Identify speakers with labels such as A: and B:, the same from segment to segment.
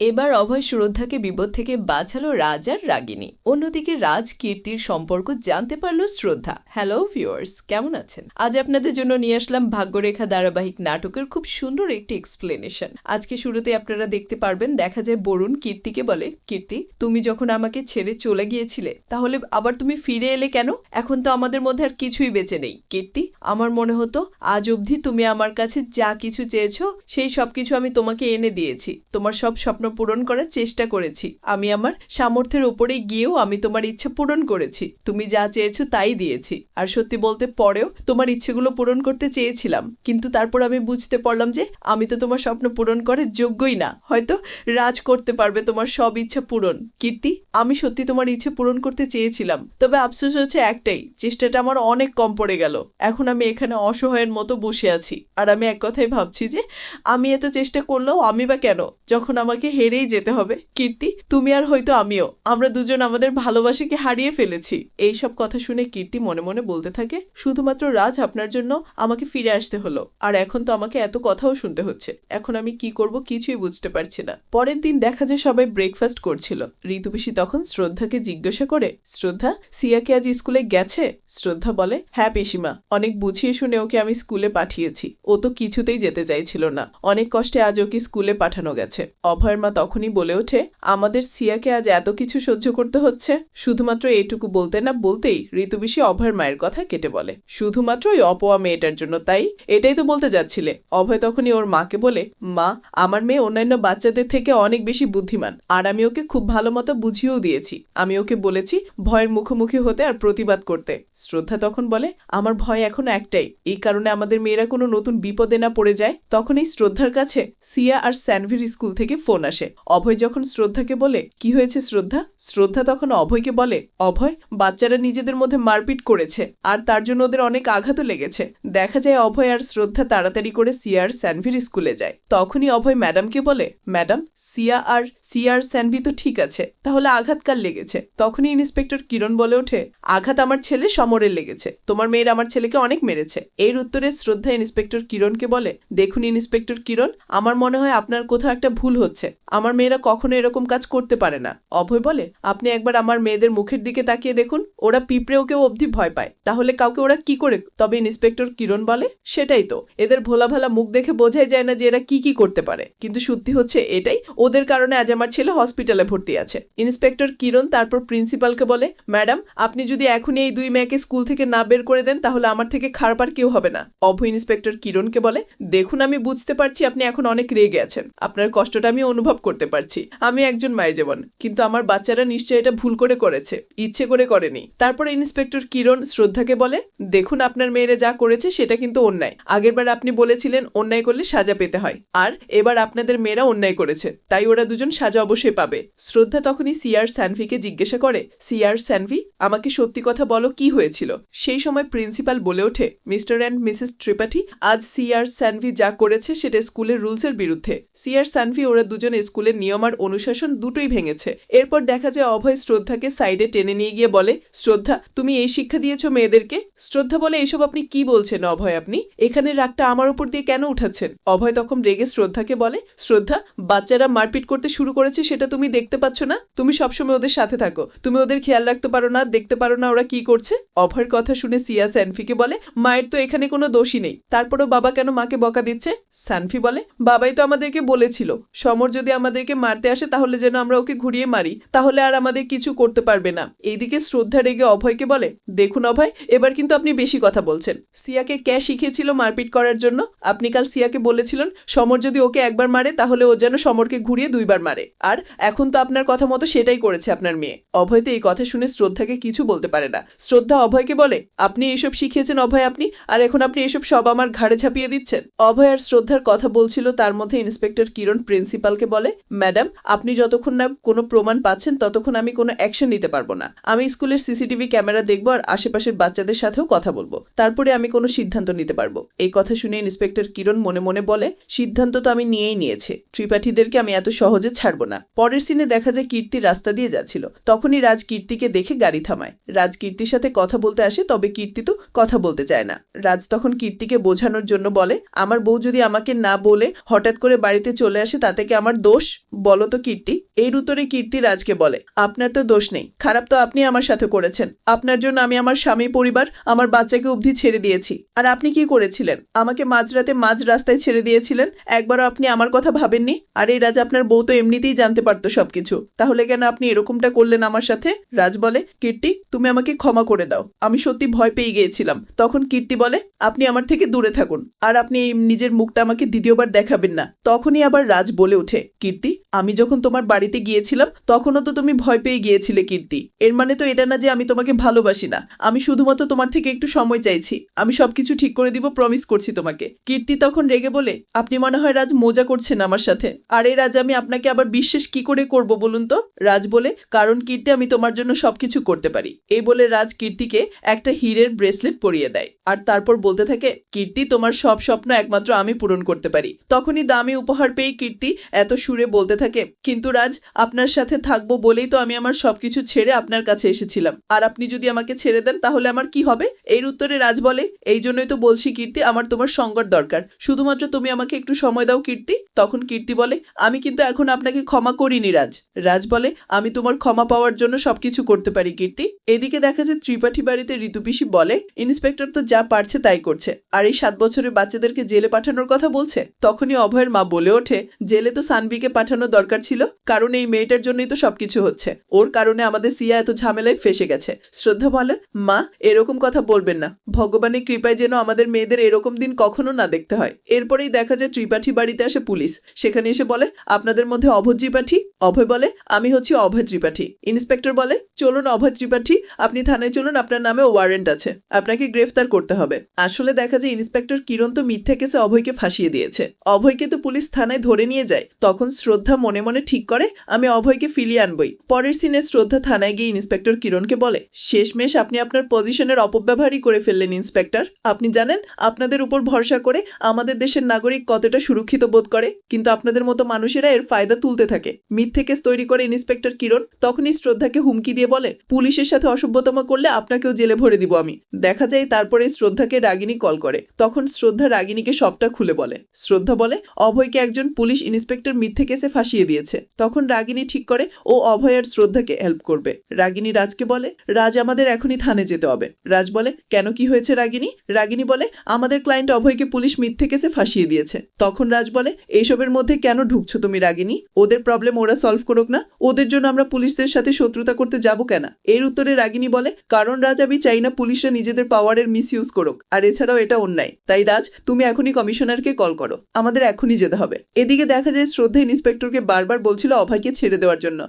A: এবার অভয় শ্রদ্ধাকে বিপদ থেকে বাঁচালো রাজ আর রাগিনী। অন্যদিকে রাজ কীর্তির সম্পর্ক জানতে পারল শ্রদ্ধা। হ্যালো ভিউয়ার্স, কেমন আছেন? আজ আপনাদের জন্য নিয়ে আসলাম ভাগ্যরেখা ধারাবাহিক নাটকের খুব সুন্দর একটি এক্সপ্লেনেশন। আজকে শুরুতে আপনারা দেখতে পারবেন, দেখা যায় বরুণ কীর্তিকে বলে, কীর্তি তুমি যখন আমাকে ছেড়ে চলে গিয়েছিলে তাহলে আবার তুমি ফিরে এলে কেন? এখন তো আমাদের মধ্যে আর কিছুই বেঁচে নেই। কীর্তি, আমার মনে হতো আজ অবধি তুমি আমার কাছে যা কিছু চেয়েছো সেই সবকিছু আমি তোমাকে এনে দিয়েছি। তোমার সব স্বপ্ন পূরণ করার চেষ্টা করেছি। আমি আমার সামর্থ্যের উপরে গিয়েও আমি তোমার ইচ্ছে পূরণ করেছি। তুমি যা চেয়েছো তাই দিয়েছি। আর সত্যি বলতে পরেও তোমার ইচ্ছেগুলো পূরণ করতে চেয়েছিলাম, কিন্তু তারপর আমি বুঝতে পারলাম যে আমি তো তোমার স্বপ্ন পূরণ করার যোগ্যই না। হয়তো রাজ করতে পারবে তোমার সব ইচ্ছা পূরণ। কীর্তি, আমি সত্যি তোমার ইচ্ছে পূরণ করতে চেয়েছিলাম, তবে আফসোস হচ্ছে একটাই, চেষ্টাটা আমার অনেক কম পড়ে গেল। এখন আমি এখানে অসহায়ের মতো বসে আছি। আর আমি এক কথাই ভাবছি যে আমি এত চেষ্টা করলেও আমি বা কেন, যখন আমাকে হেরেই যেতে হবে। কীর্তি, তুমি আর হয়তো আমিও, আমরা দুজন আমাদের ভালোবাসাকে হারিয়ে ফেলেছি। এইসব কথা শুনে কীর্তি মনে মনে বলতে থাকে, শুধুমাত্র রাজ আপনার জন্য আমাকে ফিরে আসতে হলো, আর এখন তো আমাকে এত কথাও শুনতে হচ্ছে। এখন আমি কি করব কিছুই বুঝতে পারছি না। পরের দিন দেখা যায় সবাই ব্রেকফাস্ট করছিল। ঋতুপিসি তখন শ্রদ্ধাকে জিজ্ঞাসা করে, শ্রদ্ধা, সিয়াকে আজ স্কুলে গেছে? শ্রদ্ধা বলে, হ্যাঁ পিসিমা, অনেক বুঝিয়ে শুনে ওকে আমি স্কুলে পাঠিয়েছি। ও তো কিছুতেই যেতে চাইছিল না। অনেক কষ্টে আজ ওকে স্কুলে পাঠানো গেছে। অভয়ের মা তখনই বলে ওঠে, আমাদের সিয়াকে আজ এত কিছু সহ্য করতে হচ্ছে? শুধুমাত্র এইটুকু বলতে না বলতেই ঋতুপিসি অভয়ের মায়ের কথা কেটে বলে, শুধুমাত্র ওই অপয়া মেয়েটার জন্য, তাই? এটাই তো বলতে যাচ্ছিলে। অভয় তখনই ওর মাকে বলে, মা, আমার মেয়ে অন্যান্য বাচ্চাদের থেকে অনেক বেশি বুদ্ধিমান, আর আমি ওকে খুব ভালো মতো বুঝিয়েও দিয়েছি। আমি ওকে বলেছি ভয়ের মুখোমুখি হতে আর প্রতিবাদ করতে। শ্রদ্ধা তখন বলে, আমার ভয় এখনো একটাই, এই কারণে আমাদের মেয়েরা কোনো নতুন বিপদে না পড়ে যায়। তখনই শ্রদ্ধার কাছে সিয়া আর স্যানভির স্কুল থেকে ফোন আসে। অভয় যখন শ্রদ্ধাকে বলে, কি হয়েছে শ্রদ্ধা? শ্রদ্ধা তখন অভয়কে বলে, অভয়, বাচ্চারা নিজেদের মধ্যে মারপিট করেছে আর তার জন্য ওদের অনেক আঘাতও লেগেছে। দেখা যায় অভয় আর শ্রদ্ধা তাড়াতাড়ি করে সিয়া আর স্যানভির স্কুলে যায়। তখনই অভয় ম্যাডামকে বলে, ম্যাডাম, সিয়া আর স্যানভি তো ঠিক আছে, তাহলে আঘাত কার লেগেছে? তখনই ইন্সপেক্টর কিরণ বলে ওঠে, আঘাত আমার ছেলে সমরের লেগেছে। তোমার মেয়ের আমার ছেলেকে অনেক মেরেছে। এর উত্তরে শ্রদ্ধা ইন্সপেক্টর কিরণকে বলে, দেখুন ইন্সপেক্টর কিরণ, আমার মনে হয় আপনার কোথাও একটা ভুল হচ্ছে। আমার মেয়েরা কখনো এরকম কাজ করতে পারে না। অভয় বলে, আপনি একবার আমার মেয়েদের মুখের দিকে তাকিয়ে দেখুন, ওরা পিঁপড়েওকেও অবধি ভয় পায়, তাহলে কাউকে ওরা কি করে? তবে ইন্সপেক্টর কিরণ বলে, সেটাই তো, এদের ভোলা ভালা মুখ দেখে বোঝাই যায় না যে এরা কি কি করতে পারে, কিন্তু সত্যি হচ্ছে এটাই, ওদের কারণে আজ আমার ছেলে হসপিটালে ভর্তি আছে। ইন্সপেক্টর কিরণ তারপর প্রিন্সিপালকে বলে, ম্যাডাম, আপনি যদি এখনই এই দুই মেয়েকে স্কুল থেকে না বের করে দেন তাহলে আমার থেকে খারাপ আর কেউ হবে না। অভয় ইন্সপেক্টর কিরণকে বলে, দেখুন আমি বুঝতে পারছি আপনি এখন অনেক রেগে আছেন, আপনার কষ্টটা আমি অনুভব করতে পারছি। আমি একজন মায়ের জীবন, কিন্তু আমার বাচ্চারা নিশ্চয়ই এটা ভুল করে করেছে, ইচ্ছে করে করেনি। তারপরে ইন্সপেক্টর কিরণ শ্রদ্ধাকে বলে, দেখুন আপনার মেয়েরা যা করেছে সেটা কিন্তু অন্যায়। আগেরবার আপনি বলেছিলেন অন্যায় করলে সাজা পেতে হয়, আর এবার আপনাদের মেয়েরা অন্যায় করেছে, তাই ওরা দুজন সাজা অবশ্যই পাবে। শ্রদ্ধা তখনই সিয়ার স্যানভিকে জিজ্ঞাসা করে, সিয়ার স্যানভি, আমাকে সত্যি কথা বলো, কি হয়েছিল? সেই সময় প্রিন্সিপাল বলে ওঠে, মিস্টার অ্যান্ড মিসেস ত্রিপাঠী, আজ সিয়ার স্যানভি যা করেছে সেটা স্কুলের রুলসের বিরুদ্ধে। সিয়ার স্যানভি ওরা দুজনে স্কুলের নিয়ম আর অনুশাসন দুটোই ভেঙেছে। এরপর দেখা যায় অভয় শ্রদ্ধাকে সাইডে টেনে নিয়ে গিয়ে বলে, শ্রদ্ধা, তুমি এই শিক্ষা দিয়েছো মেয়েদেরকে? শ্রদ্ধা বলে, এসব আপনি কি বলছেন অভয়? আপনি এখানে রাগটা আমার উপর দিয়ে কেন উঠাচ্ছেন? অভয় তখন রেগে শ্রদ্ধাকে বলে, শ্রদ্ধা, বাচ্চারা মারপিট করতে শুরু করেছে সেটা তুমি দেখতে পাচ্ছ না? তুমি সবসময় ওদের সাথে থাকো, তুমি ওদের খেয়াল রাখতে পারো না, দেখতে পারো না ওরা কি করছে? অভয়ের কথা শুনে সিয়া স্যানভিকে বলে, মায়ের তো এখানে কোনো দোষই নেই, তারপরও বাবা কেন মাকে বকা দিচ্ছে? স্যানভি বলে, বাবাই তো আমাদেরকে বলেছিল সমর যদি আমাদেরকে মারতে আসে তাহলে যেন আমরা ওকে ঘুরিয়ে মারি, তাহলে আর আমাদের কিছু করতে পারবে না। এইদিকে শ্রদ্ধা রেগে অভয়কে বলে, দেখুন অভয়, এবার কিন্তু আপনি বেশি কথা বলছেন। সিয়াকে কে শিখিয়েছিল মারপিট করার জন্য? আপনি কাল সিয়াকে বলেছিলেন সমর যদি ওকে একবার মারে তাহলে ও যেন সমরকে ঘুরিয়ে দুইবার মারে, আর এখন তো আপনার কথা মতো সেটাই করেছে আপনার মেয়ে। অভয় তো এই কথা শুনে শ্রদ্ধাকে কিছু বলতে পারে না। শ্রদ্ধা অভয়কে বলে, আপনি এইসব শিখিয়েছেন অভয় আপনি, আর এখন আপনি এসব সব আমার ঘাড়ে ঝাঁপিয়ে দিচ্ছেন। অভয় আর শ্রদ্ধার কথা বলছিল, তার মধ্যে ইন্সপেক্টর কিরণ প্রিন্সিপালকে বলে, ম্যাডাম, আপনি যতক্ষণ না কোনো প্রমাণ পাচ্ছেন ততক্ষণ আমি কোনো অ্যাকশন নিতে পারবো না। আমি স্কুলের সিসিটিভি ক্যামেরা দেখবো আর আশেপাশের বাচ্চাদের সাথেও কথা বলবো, তারপরে আমি কোনো সিদ্ধান্ত নিতে পারবো। এই কথা শুনে ইন্সপেক্টর কিরণ মনে মনে বলে, সিদ্ধান্ত তো আমি নিয়েই নিয়েছি, ত্রিপাঠীদেরকে আমি এত সহজে ছাড়বো না। পরের সিনে দেখা যায় কীর্তি রাস্তা দিয়ে যাচ্ছিল। তখনই রাজ কীর্তিকে দেখে গাড়ি থামায়। রাজ কীর্তির সাথে কথা বলতে আসে, তবে কীর্তি তো কথা বলতে চায় না। রাজ তখন কীর্তিকে বোঝানোর জন্য বলে, আমার বউ যদি আমাকে না বলে হঠাৎ করে বাড়িতে চলে আসে তাতে কি আমার দোষ?
B: দোষ বলো তো কীর্তি। এর উত্তরে কীর্তি রাজকে বলে, আপনার তো দোষ নেই, খারাপ তো আপনি আমার সাথে করেছেন। আপনার জন্য আমি আমার স্বামী, পরিবার, আমার বাচ্চাকে অবধি ছেড়ে দিয়েছি। আর আপনি কি করেছিলেন? আমাকে মাঝরাতে মাঝ রাস্তায় ছেড়ে দিয়েছিলেন। একবারও আপনি আমার কথা ভাবেননি। আর এই রাজ, আপনার বউ তো এমনিতেই জানতে পারতো সবকিছু, তাহলে কেন আপনি এরকমটা করলেন আমার সাথে? রাজ বলে, কীর্তি তুমি আমাকে ক্ষমা করে দাও, আমি সত্যি ভয় পেয়ে গিয়েছিলাম। তখন কীর্তি বলে, আপনি আমার থেকে দূরে থাকুন, আর আপনি এই নিজের মুখটা আমাকে দ্বিতীয়বার দেখাবেন না। তখনই আবার রাজ বলে ওঠে, কীর্তি আমি যখন তোমার বাড়িতে গিয়েছিলাম তখনও তো তুমি ভয় পেয়ে গিয়েছিলে কীর্তি। এর মানে তো এটা না যে আমি তোমাকে ভালোবাসি না, আমি শুধুমাত্র তোমার থেকে একটু সময় চাইছি। আমি সবকিছু ঠিক করে দিব, প্রমিস করছি তোমাকে। কীর্তি তখন রেগে বলে, আপনি মনে হয় রাজ মজা করছেন আমার সাথে। আরে রাজ, আমি আপনাকে আবার বিশ্বাস কি করে করব বলুন তো? রাজ বলে, কারণ কীর্তি আমি তোমার জন্য সবকিছু করতে পারি। এই বলে রাজ কীর্তিকে একটা হীরের ব্রেসলেট পরিয়ে দেয়, আর তারপর বলতে থাকে, কীর্তি তোমার সব স্বপ্ন একমাত্র আমি পূরণ করতে পারি। তখনই দামি উপহার পেয়ে কীর্তি এত সুরে বলতে থাকে, কিন্তু রাজ আপনার সাথে থাকবো বলেই তো আমি আমার সবকিছু ছেড়ে আপনার কাছে এসেছিলাম, আর আপনি যদি আমাকে ছেড়ে দেন তাহলে আমার কি হবে? এর উত্তরে রাজ বলে, এই জন্যই তো বলছি কীর্তি, আমার তোমার সঙ্গর দরকার, শুধুমাত্র তুমি আমাকে একটু সময় দাও কীর্তি। তখন কীর্তি বলে, আমি কিন্তু এখন আপনাকে ক্ষমা করিনি রাজ। রাজ বলে, আমি তোমার ক্ষমা পাওয়ার জন্য সবকিছু করতে পারি কীর্তি। এদিকে দেখা যায় ত্রিপাঠী বাড়িতে ঋতুপিসি বলে, ইন্সপেক্টর তো যা পারছে তাই করছে, আর এই 7 বছরের বাচ্চাদেরকে জেলে পাঠানোর কথা বলছে। তখনই অভয়ের মা বলে ওঠে, জেলে তো সানভিকে পাঠানো দরকার ছিল, কারণ এই মেয়েটার জন্যই তো সবকিছু হচ্ছে, ওর কারণে আমাদের সিয়া এত ঝামেলায় ফেসে গেছে। শ্রদ্ধা বলে, মা এরকম কথা বলবেন না, ভগবানের কৃপায় যেন আমাদের মেয়েদের এরকম দিন কখনো না দেখতে হয়। এরপরেই দেখা যায় ত্রিপাঠী বাড়িতে আসে পুলিশ, সেখানে এসে বলে, আপনাদের মধ্যে অভয় ত্রিপাঠী? অভয় বলে, আমি হচ্ছি অভয় ত্রিপাঠী। ইন্সপেক্টর বলে, চলুন অভয় ত্রিপাঠী, আপনি থানায় চলুন, আপনার নামে ওয়ারেন্ট আছে, আপনাকে গ্রেফতার করতে হবে। আসলে দেখা যায় ইন্সপেক্টর কিরণ তো মিথ্যা কেসে অভয়কে ফাঁসিয়ে দিয়েছে। অভয়কে তো পুলিশ থানায় ধরে নিয়ে যায়। তখন শ্রদ্ধা মনে মনে ঠিক করে, আমি অভয়কে ফিরিয়ে আনবই। পরের সিনে শ্রদ্ধা থানায় গিয়ে ইন্সপেক্টর কিরণকে বলে, শেষমেশ আপনি আপনার পজিশনের অপব্যবহারই করে ফেললেন ইন্সপেক্টর। আপনি জানেন আপনাদের উপর ভরসা করে আমাদের দেশের নাগরিক কতটা সুরক্ষিত বোধ করে, কিন্তু আপনাদের মতো মানুষেরা এর ফায়দা তুলতে থাকে। মিথ্যে কেস তৈরি করে ইন্সপেক্টর কিরণ তখনই শ্রদ্ধাকে হুমকি দিয়ে বলে, পুলিশের সাথে অসভ্যতম করলে আপনাকেও জেলে ভরে দিব আমি। দেখা যায় তারপরে শ্রদ্ধাকে রাগিনী কল করে, তখন শ্রদ্ধা রাগিনীকে সবটা খুলে বলে। শ্রদ্ধা বলে, অভয়কে একজন পুলিশ ইন্সপেক্টর মিথ্যে কেসে ফাঁসিয়ে দিয়েছে। তখন রাগিনী ঠিক করে ও অভয় আর শ্রদ্ধাকে হেল্প করবে। রাগিনী রাজকে বলে, রাজ আমাদের এখনই থানায় যেতে হবে। রাজ বলে, কেন কি হয়েছে রাগিনী? রাগিনী বলে, আমাদের ক্লায়েন্ট অভয়কে পুলিশ মিথ্যে কেসে ফাঁসিয়ে দিয়েছে। তখন রাজ বলে, এইসবের মধ্যে কেন ঢুকছো তুমি রাগিনী? ওদের প্রবলেম ওরা সলভ করুক না, ওদের জন্য আমরা পুলিশদের সাথে শত্রুতা করতে যাব কেন? এর উত্তরে রাগিনী বলে, কারণ রাজ আমি চাই না পুলিশরা নিজেদের পাওয়ারের মিসইউজ করুক, আর এছাড়াও এটা অন্যায়। তাই রাজ তুমি এখনই কমিশনারকে কল করো, আমাদের এখনই যেতে হবে। এদিকে দেখা যায় শ্রদ্ধা ইন্সপেক্টরকে বারবার বলছিল অভয়কে ছেড়ে দেওয়ার জন্য।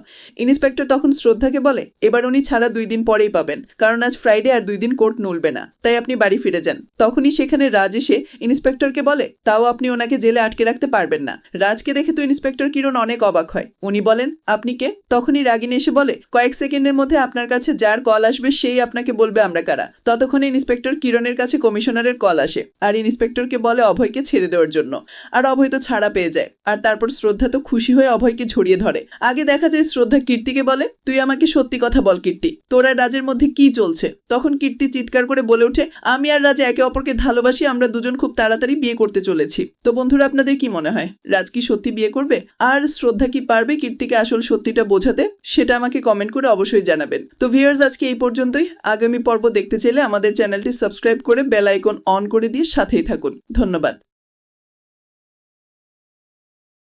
B: ইন্সপেক্টর তখন শ্রদ্ধাকে বলে, এবার উনি ছাড়া 2 দিন পরেই পাবেন, কারণ আজ ফ্রাইডে আর 2 দিন কোর্ট নড়বে না, তাই আপনি বাড়ি ফিরে যান। তখনই সেখানে রাজ এসে ইন্সপেক্টরকে বলে, তাও আপনি ওনাকে জেলে আটকে রাখতে পারবেন না। রাজকে দেখে তো ইন্সপেক্টর কিরণ অনেক অবাক হয়। উনি বলেন, আপনি কে? তখনই রাগিনী এসে বলে, কয়েক সেকেন্ডের মধ্যে আপনার কাছে যার কল আসবে সেই আপনাকে বলবে আমরা কারা। ততক্ষণে ইন্সপেক্টর কিরণের কাছে কমিশনারের কল আসে, আর ইন্সপেক্টরকে বলে অভয়কে ছেড়ে দেওয়ার জন্য। আর অভয় তো ছাড়া পেয়ে যায়। আর তারপর শ্রদ্ধা তো খুশি হয়ে অভয়কে ঝরিয়ে ধরে। আগে দেখা যায় শ্রদ্ধা কীর্তিকে বলে, তুই আমাকে সত্যি কথা বল কীর্তি, তোর আর রাজের মধ্যে কি চলছে? তখন কীর্তি চিৎকার করে বলে ওঠে, আমি আর রাজ একে অপরকে ভালোবাসি, আমরা দুজন খুব তাড়াতাড়ি বিয়ে করতে চলেছি। তো বন্ধুরা, আপনাদের কি মনে হয়, রাজ কি সত্যি বিয়ে করবে? আর শ্রদ্ধা কি পারবে কীর্তিকে আসল সত্যিটা বোঝাতে? সেটা আমাকে কমেন্ট করে অবশ্যই জানাবেন। তো ভিউয়ার্স, আজকে এই পর্যন্তই। আগামী পর্ব দেখতে চাইলে আমাদের চ্যানেলটি সাবস্ক্রাইব করে বেল আইকন অন করে দিয়ে সাথেই থাকুন। ধন্যবাদ।